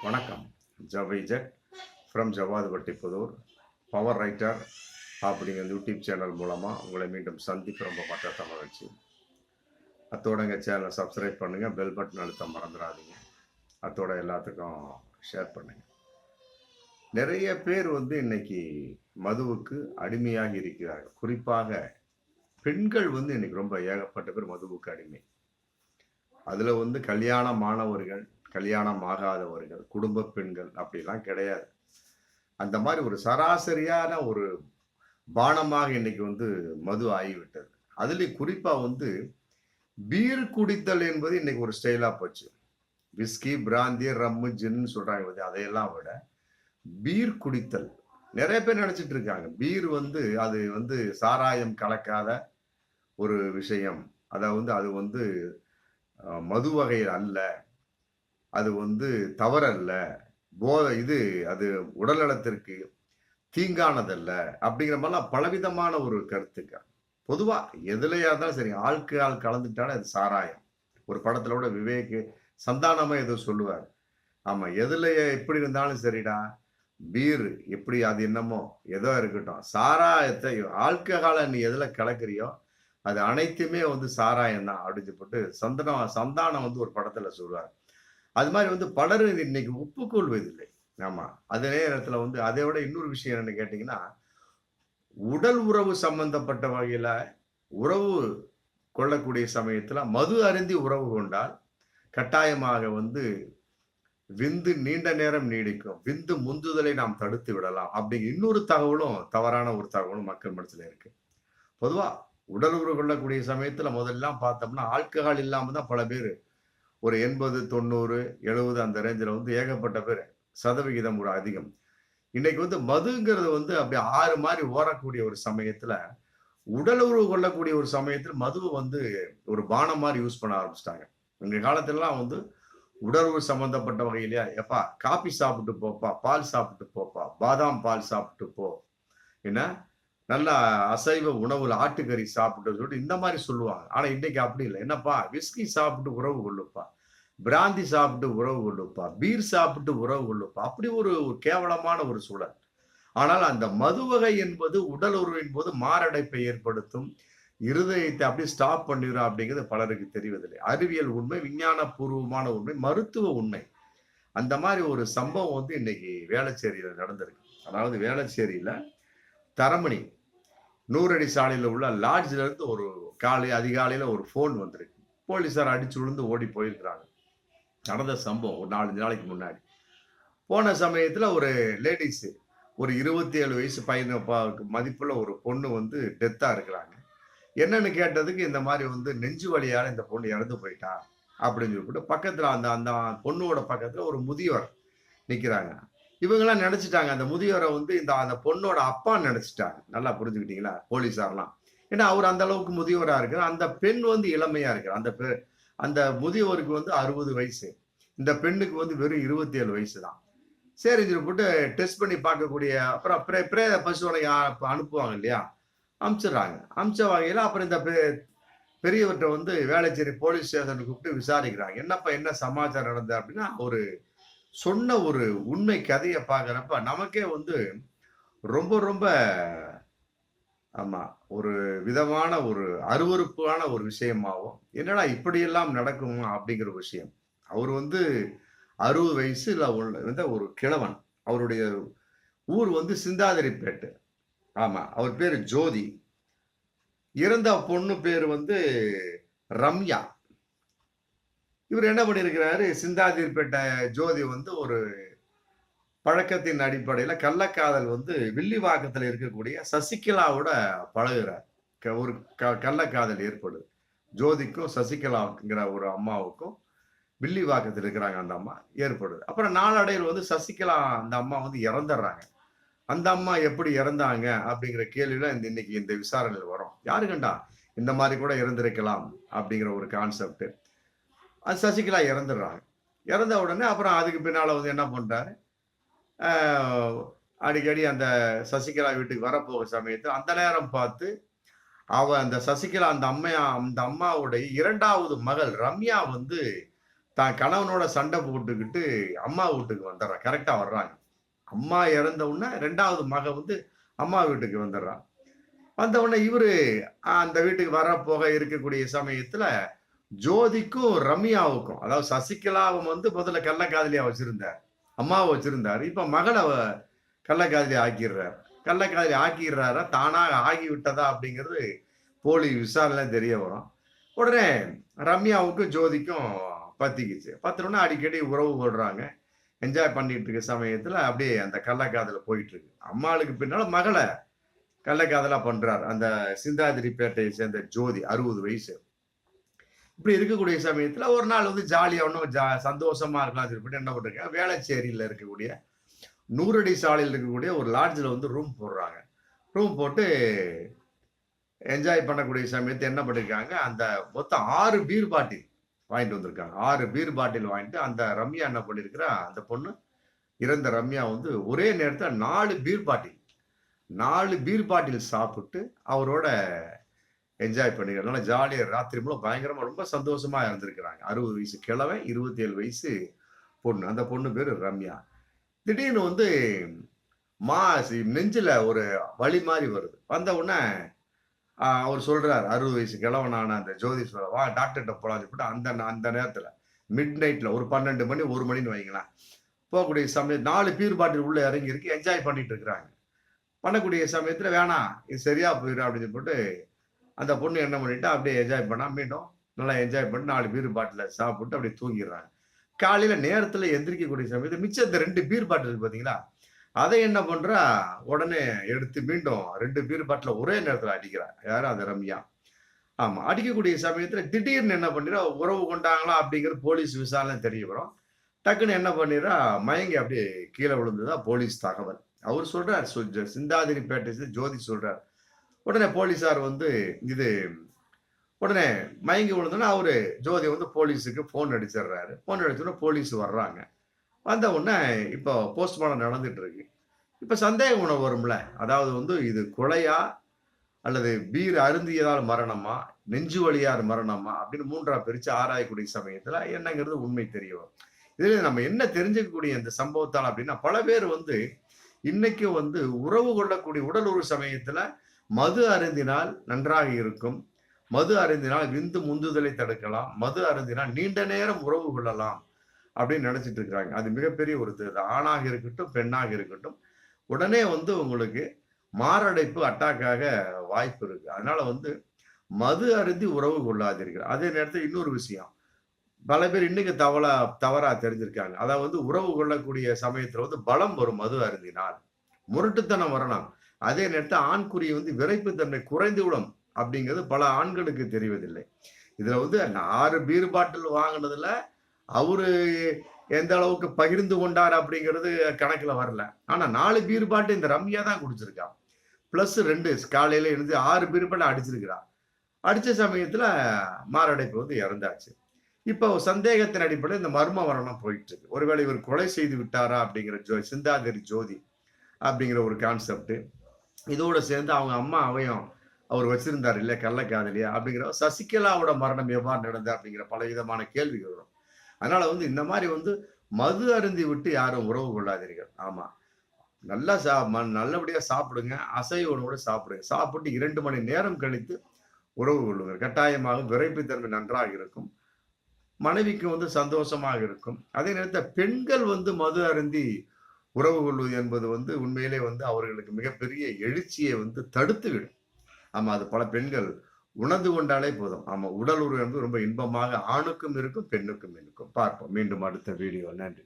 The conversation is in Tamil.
வணக்கம். ஜவைஜட் ஃப்ரம் ஜவாதுபட்டிப்புதூர் பவர் ரைட்டர் அப்படிங்கிற யூடியூப் சேனல் மூலமாக உங்களை மீண்டும் சந்திப்பு ரொம்ப மற்ற மகிழ்ச்சி. அத்தோட எங்கள் சேனலை சப்ஸ்கிரைப் பண்ணுங்கள், பெல் பட்டன் அழுத்த மறந்துடாதீங்க. அத்தோட எல்லாத்துக்கும் ஷேர் பண்ணுங்கள். நிறைய பேர் இன்னைக்கு மதுவுக்கு அடிமையாக இருக்கிறார்கள். குறிப்பாக பெண்கள் இன்னைக்கு ரொம்ப ஏகப்பட்ட பேர் மதுவுக்கு அடிமை. அதில் கல்யாணமானவர்கள், கல்யாணம் ஆகாதவர்கள், குடும்ப பெண்கள் அப்படிலாம் கிடையாது. அந்த மாதிரி ஒரு சராசரியான ஒரு பானமாக இன்னைக்கு மது ஆகிவிட்டது. அதுலேயும் குறிப்பா பீர் குடித்தல் என்பது இன்னைக்கு ஒரு ஸ்டைலா போச்சு. விஸ்கி, பிராந்தி, ரம்மு, ஜின்னு சொல்றாங்க. அதையெல்லாம் விட பீர் குடித்தல் நிறைய பேர் நினைச்சிட்டு இருக்காங்க. பீர் அது சாராயம் கலக்காத ஒரு விஷயம். அதாவது அது மது வகையில் அல்ல, அது தவறல்ல, இது அது உடல்நலத்திற்கு தீங்கானதல்ல அப்படிங்கிற மாதிரிலாம் பலவிதமான ஒரு கருத்துக்கள். பொதுவா எதுலையா இருந்தாலும் சரி, ஆளுக்கு ஆள் கலந்துட்டாலே அது சாராயம். ஒரு படத்துல கூட விவேக் சந்தானமா ஏதோ சொல்லுவார். ஆமா, எதுல எப்படி இருந்தாலும் சரிடா, பீர் எப்படி அது என்னமோ ஏதோ இருக்கட்டும், சாராயத்தை ஆல்கஹாலை நீ எதுல கலக்குறியோ அது அனைத்துமே சாராயம் தான் அப்படின்னு போட்டு சந்தானம் ஒரு படத்துல சொல்லுவார். அது மாதிரி பலர் இன்னைக்கு ஒப்புக்கொள்வதில்லை. ஆமா, அதே நேரத்துல அதை விட இன்னொரு விஷயம் என்னன்னு கேட்டீங்கன்னா, உடல் உறவு சம்பந்தப்பட்ட வகையில உறவு கொள்ளக்கூடிய சமயத்துல மது அருந்தி உறவு கொண்டால் கட்டாயமாக விந்து நீண்ட நேரம் நீடிக்கும், விந்து முந்துதலை நாம் தடுத்து விடலாம் அப்படிங்கிற இன்னொரு தகவலும், தவறான ஒரு தகவலும் மக்கள் மனசுல இருக்கு. பொதுவா உடல் உறவு கொள்ளக்கூடிய சமயத்துல முதல்லாம் பார்த்தோம்னா ஆல்கஹால் இல்லாம தான் பல பேர் ஒரு 80, 90, 70 அந்த ரேஞ்சில் ஏகப்பட்ட பேர், சதவிகிதம் ஒரு அதிகம். இன்னைக்கு மதுங்கிறது அப்படி ஆறு மாதிரி ஓரக்கூடிய ஒரு சமயத்துல, உடல் உறவு கொள்ளக்கூடிய ஒரு சமயத்துல மதுவை ஒரு பானம் மாதிரி யூஸ் பண்ண ஆரம்பிச்சிட்டாங்க. இந்த காலத்துலலாம் உடலுறவு சம்பந்தப்பட்ட வகையிலேயே, எப்பா காபி சாப்பிட்டு போப்பா, பால் சாப்பிட்டு போப்பா, பாதாம் பால் சாப்பிட்டு போ, என்ன நல்லா அசைவ உணவுல ஆட்டுக்கறி சாப்பிட்டு சொல்லிட்டு இந்த மாதிரி சொல்லுவாங்க. ஆனா இன்னைக்கு அப்படி இல்லை. என்னப்பா, விஸ்கி சாப்பிட்டு உறவு கொள்ளுப்பா, பிராந்தி சாப்பிட்டு உறவு கொள்ளுப்பா, பீர் சாப்பிட்டு உறவு கொள்ளுப்பா, அப்படி ஒரு கேவலமான ஒரு சூழல். ஆனால் அந்த மது வகை என்பது உடல் உறவின் போது மாரடைப்பை ஏற்படுத்தும், இருதயத்தை அப்படியே ஸ்டாப் பண்ணிடும் அப்படிங்கிறது பலருக்கு தெரிவதில்லை. அறிவியல் உண்மை, விஞ்ஞான பூர்வமான உண்மை, மருத்துவ உண்மை. அந்த மாதிரி ஒரு சம்பவம் இன்னைக்கு வேளச்சேரியில நடந்திருக்கு. அதாவது வேளச்சேரியில தரமணி 100 அடி சாலையில உள்ள லாட்ஜ்ல இருந்து ஒரு அதிகாலையில ஒரு போன் வந்திருக்கு. போலீசார் அடிச்சு விழுந்து ஓடி போயிருக்கிறாங்க. நடந்த சம்பவம் ஒரு 4-5 நாளைக்கு முன்னாடி. போன சமயத்துல ஒரு லேடிஸ், ஒரு 27 வயசு பையன் மதிப்புள்ள ஒரு பொண்ணு டெத்தா இருக்கிறாங்க. என்னன்னு கேட்டதுக்கு, இந்த மாதிரி நெஞ்சு வலியால இந்த பொண்ணு இறந்து போயிட்டா அப்படின்னு சொல்லிட்டு பக்கத்துல அந்த அந்த பொண்ணோட பக்கத்துல ஒரு முதியவர் நிக்கிறாங்க. இவங்கெல்லாம் நினைச்சிட்டாங்க அந்த முதியவரை இந்த அந்த பொண்ணோட அப்பா நினைச்சிட்டாங்க. நல்லா புரிஞ்சுக்கிட்டீங்களா போலீஸார்லாம்? ஏன்னா அவர் அந்த அளவுக்கு முதியவரா இருக்கிறார். அந்த பெண் இளமையா இருக்கிறார். அந்த முதியவருக்கு 60 வயசு, இந்த பெண்ணுக்கு வெறும் 27 வயசு தான். சரி போட்டு டெஸ்ட் பண்ணி பார்க்கக்கூடிய, அப்புறம் பிரேத பரிசோதனை அனுப்புவாங்க இல்லையா, அனுப்பிச்சிடுறாங்க. அனுப்பிச்ச வகையில அப்புறம் இந்த பெரியவர்கிட்ட வேளச்சேரி போலீஸ் ஸ்டேஷனுக்கு கூப்பிட்டு விசாரிக்கிறாங்க. என்னப்பா என்ன சமாச்சாரம் நடந்தது அப்படின்னா, ஒரு சொன்ன ஒரு உண்மை கதையை பார்க்குறப்ப நமக்கே ரொம்ப ரொம்ப ஆமா ஒரு விதமான ஒரு அருவருப்பான ஒரு விஷயமாவும், என்னடா இப்படியெல்லாம் நடக்குமா அப்படிங்கிற விஷயம். அவர் 60 வயசு இல்ல ஒரு கிழவன். அவருடைய ஊர் சிந்தாதிரிப்பேட்டு. ஆமா, அவர் பேரு ஜோதி. இறந்த பொண்ணு பேரு ரம்யா. இவர் என்ன பண்ணியிருக்கிறாரு, சிந்தாதிரிப்பேட்டை ஜோதி ஒரு பழக்கத்தின் அடிப்படையில கள்ளக்காதல் வில்லிவாக்கத்துல இருக்கக்கூடிய சசிகலாவோட பழகுறார். ஒரு கள்ளக்காதல் ஏற்படுது. ஜோதிக்கும் சசிகலாங்கிற ஒரு அம்மாவுக்கும் வில்லிவாக்கத்தில் இருக்கிறாங்க அந்த அம்மா, ஏற்படுது. அப்புறம் நாளடைவில் சசிகலா அந்த அம்மா இறந்துடுறாங்க. அந்த அம்மா எப்படி இறந்தாங்க அப்படிங்கிற கேள்வியில இன்னைக்கு இந்த விசாரணையில் வரும். யாரு கண்டா இந்த மாதிரி கூட இறந்திருக்கலாம் அப்படிங்கிற ஒரு கான்செப்ட். அது சசிகலா இறந்துடுறாங்க. இறந்த உடனே அப்புறம் அதுக்கு பின்னால என்ன பண்றாரு, அடிக்கடி அந்த சசிகலா வீட்டுக்கு வரப்போகிற சமயத்தில் அந்த நேரம் பார்த்து அந்த சசிகலா அந்த அம்மாவுடைய 2வது மகள் ரம்யா தான் கணவனோட சண்டை போட்டுக்கிட்டு அம்மா வீட்டுக்கு வந்துடுறான். கரெக்டா வர்றாங்க. அம்மா இறந்த உடனே 2வது மக வந்து அம்மா வீட்டுக்கு வந்துடுறான். வந்த உடனே இவரு அந்த வீட்டுக்கு வர போக இருக்கக்கூடிய சமயத்துல ஜோதிக்கும் ரம்யாவுக்கும், அதாவது சசிகலாவை வந்து முதல்ல கள்ளக்காதலியா வச்சிருந்தார். அம்மாவை வச்சிருந்தாரு. இப்ப மகளை கள்ளக்காதலி ஆக்கிடுறாரு. கள்ளக்காதலி ஆக்கிடுறாரா, தானாக ஆகி விட்டதா அப்படிங்கிறது போலி விசாரணை தெரிய வரும். உடனே ரம்யாவுக்கும் ஜோதிக்கும் பத்திக்கிச்சு. பத்தினோடனே அடிக்கடி உறவு கொள்றாங்க. என்ஜாய் பண்ணிட்டு இருக்க சமயத்துல அப்படியே அந்த கள்ளக்காதல போயிட்டு இருக்கு. அம்மாளுக்கு பின்னால மகளை கள்ளக்காதலா பண்றாரு. அந்த சிந்தாதிரிப்பேட்டையை சேர்ந்த ஜோதி, 60 வயசு. இப்படி இருக்கக்கூடிய சமயத்துல ஒரு நாள் வந்து ஜாலியா ஒன்றும் சந்தோஷமா இருக்கலாம் சொல்லிட்டு என்ன பண்றாங்க, வேளச்சேரியில இருக்கக்கூடிய 100 அடி சாலையில் இருக்கக்கூடிய ஒரு லாட்ஜில் வந்து ரூம் போடுறாங்க. ரூம் போட்டு என்ஜாய் பண்ணக்கூடிய சமயத்தை என்ன பண்ணிருக்காங்க, அந்த மொத்தம் 6 பீர் பாட்டில் வாங்கிட்டு வந்திருக்காங்க. 6 பீர் பாட்டில் வாங்கிட்டு அந்த ரம்யா என்ன பண்ணிருக்கிறா, அந்த பொண்ணு இறந்த ரம்யா வந்து ஒரே நேரத்தில் 4 பீர் பாட்டில் சாப்பிட்டு அவரோட என்ஜாய் பண்ணிக்கிறதுனால ஜாலியாக ராத்திரி மூலம் பயங்கரமா ரொம்ப சந்தோஷமா இருந்திருக்கிறாங்க. 60 வயசு கிழவன், 27 வயசு பொண்ணு. அந்த பொண்ணு பேரு ரம்யா. திடீர்னு வந்து நெஞ்சில ஒரு வலி மாதிரி வருது. வந்த உடனே அவர் சொல்றாரு, 60 வயசு கிழவனான அந்த ஜோதி சொல்ற, வா டாக்டர்கிட்ட போலாம் சொல்லிட்டு அந்த நேரத்துல மிட் நைட்ல ஒரு 12 மணி 1 மணின்னு வைங்களேன் போகக்கூடிய சமயம் 4 பீர் பாட்டில் உள்ள இறங்கி இருக்கு, என்ஜாய் பண்ணிட்டு இருக்கிறாங்க. பண்ணக்கூடிய சமயத்துல வேணாம் இது சரியா போயிடும் அப்படின்னு சொல்லிட்டு அந்த பொண்ணு என்ன பண்ணிட்டா அப்படியே என்ஜாய் பண்ணா மீண்டும் நல்லா என்ஜாய் பண்ணி 4 பீர் பாட்டில சாப்பிட்டு அப்படியே தூங்கிடுறாங்க. காலையில நேரத்துல எந்திரிக்கக்கூடிய சமயத்துல மிச்சம் இந்த 2 பீர் பாட்டில் இருக்கு பாத்தீங்களா, அதை என்ன பண்றா, உடனே எடுத்து மீண்டும் 2 பீர் பாட்டில ஒரே நேரத்துல அடிக்கிறா. யாரும் அந்த ரம்யா. ஆமா, அடிக்கக்கூடிய சமயத்துல திடீர்னு என்ன பண்ணிடுறா, உறவு கொண்டாங்களா அப்படிங்கிற போலீஸ் விசாரணை தெரிய வரும். டக்குன்னு என்ன பண்ணிடுறா, மயங்கி அப்படியே கீழே விழுந்துதான் போலீஸ் தகவல். அவர் சொல்றார், சிந்தாதிரிப்பேட்டை ஜோதி சொல்றார். உடனே போலீஸார் வந்து இது உடனே மயங்கி விழுந்தோன்னா அவரு ஜோதி வந்து போலீஸுக்கு போன் அடிச்சிடுறாரு. போன் அடிச்சோன்னா போலீஸ் வர்றாங்க. வந்த உடனே இப்போ போஸ்ட்மார்டம் நடந்துட்டு இருக்கு. இப்ப சந்தேக உணவு வரும்ல, அதாவது வந்து இது கொலையா அல்லது பீர் அருந்தியதால் மரணமா, நெஞ்சு வலியார் மரணமா அப்படின்னு 3ஆ பிரிச்சு ஆராயக்கூடிய சமயத்துல என்னங்கிறது உண்மை தெரிய வரும். இதுல நம்ம என்ன தெரிஞ்சுக்கக்கூடிய இந்த சம்பவத்தால் அப்படின்னா, பல பேர் வந்து இன்னைக்கு வந்து உறவு கொள்ளக்கூடிய உடல் ஒரு சமயத்துல மது அருந்தினால் நன்றாக இருக்கும், மது அருந்தினால் விந்து முந்துதலை தடுக்கலாம், மது அருந்தினால் நீண்ட நேரம் உறவு கொள்ளலாம் அப்படின்னு நினைச்சிட்டு இருக்கிறாங்க. அது மிகப்பெரிய ஒரு ஆணாக இருக்கட்டும் பெண்ணாக இருக்கட்டும் உடனே வந்து உங்களுக்கு மாரடைப்பு அட்டாக்காக வாய்ப்பு இருக்கு. அதனால வந்து மது அருந்தி உறவு கொள்ளாதீர்கள். அதே நேரத்தில் இன்னொரு விஷயம், பல பேர் இன்னைக்கு தவறா தெரிஞ்சிருக்காங்க. அதாவது வந்து உறவு கொள்ளக்கூடிய சமயத்துல வந்து பலம் வரும் மது அருந்தினால், முரட்டுத்தனம் வரலாம். அதே நேரத்தில் ஆண்குறி வந்து விரைப்பு தன்மை குறைந்துவிடும் அப்படிங்கிறது பல ஆண்களுக்கு தெரிவதில்லை. இதுல வந்து 6 பீர் பாட்டில் வாங்கினதுல அவரு எந்த அளவுக்கு பகிர்ந்து கொண்டார் அப்படிங்கிறது கணக்குல வரல. ஆனா 4 பீர் பாட்டில் இந்த ரம்யா தான் குடிச்சிருக்கா. பிளஸ் 2 காலையில இருந்து 6 பீர் பாட்டில் அடிச்சிருக்கிறா. அடிச்ச சமயத்துல மாரடைப்பு வந்து இறந்தாச்சு. இப்போ சந்தேகத்தின் அடிப்படையில் இந்த மர்ம மரணம் போயிட்டு இருக்கு. ஒருவேளை இவர் கொலை செய்து விட்டாரா அப்படிங்கிற சிந்தாதிரி ஜோதி அப்படிங்கிற ஒரு கான்செப்ட். இதோட சேர்ந்து அவங்க அம்மா அவையும் அவர் வச்சிருந்தார் இல்ல கள்ளக்காதலியா அப்படிங்கிற சசிகலாவோட மரணம் எவ்வாறு நடந்தது அப்படிங்கிற பல விதமான கேள்விகள் வரும். அதனால வந்து இந்த மாதிரி வந்து மது அருந்தி விட்டு யாரும் உறவு கொள்ளாதீர்கள். ஆமா, நல்லா நல்லபடியா சாப்பிடுங்க, அசைவ உணவோட சாப்பிடுங்க. சாப்பிட்டு 2 மணி நேரம் கழித்து உறவு கொள்ளுங்கள். கட்டாயமாக விரைப்புத்தன்மை நன்றாக இருக்கும், மனைவிக்கு வந்து சந்தோஷமாக இருக்கும். அதே நேரத்தில் பெண்கள் வந்து மது அருந்தி உறவு கொள்வது என்பது வந்து உண்மையிலே வந்து அவர்களுக்கு மிகப்பெரிய எழுச்சியை வந்து தடுத்து விடும். ஆமா, அது பல பெண்கள் உணர்ந்து கொண்டாலே போதும். ஆமா, உடல் உறவு ரொம்ப இன்பமாக ஆணுக்கும் இருக்கும் பெண்ணுக்கும் இருக்கும். பார்ப்போம் மீண்டும் அடுத்த வீடியோ. நன்றி.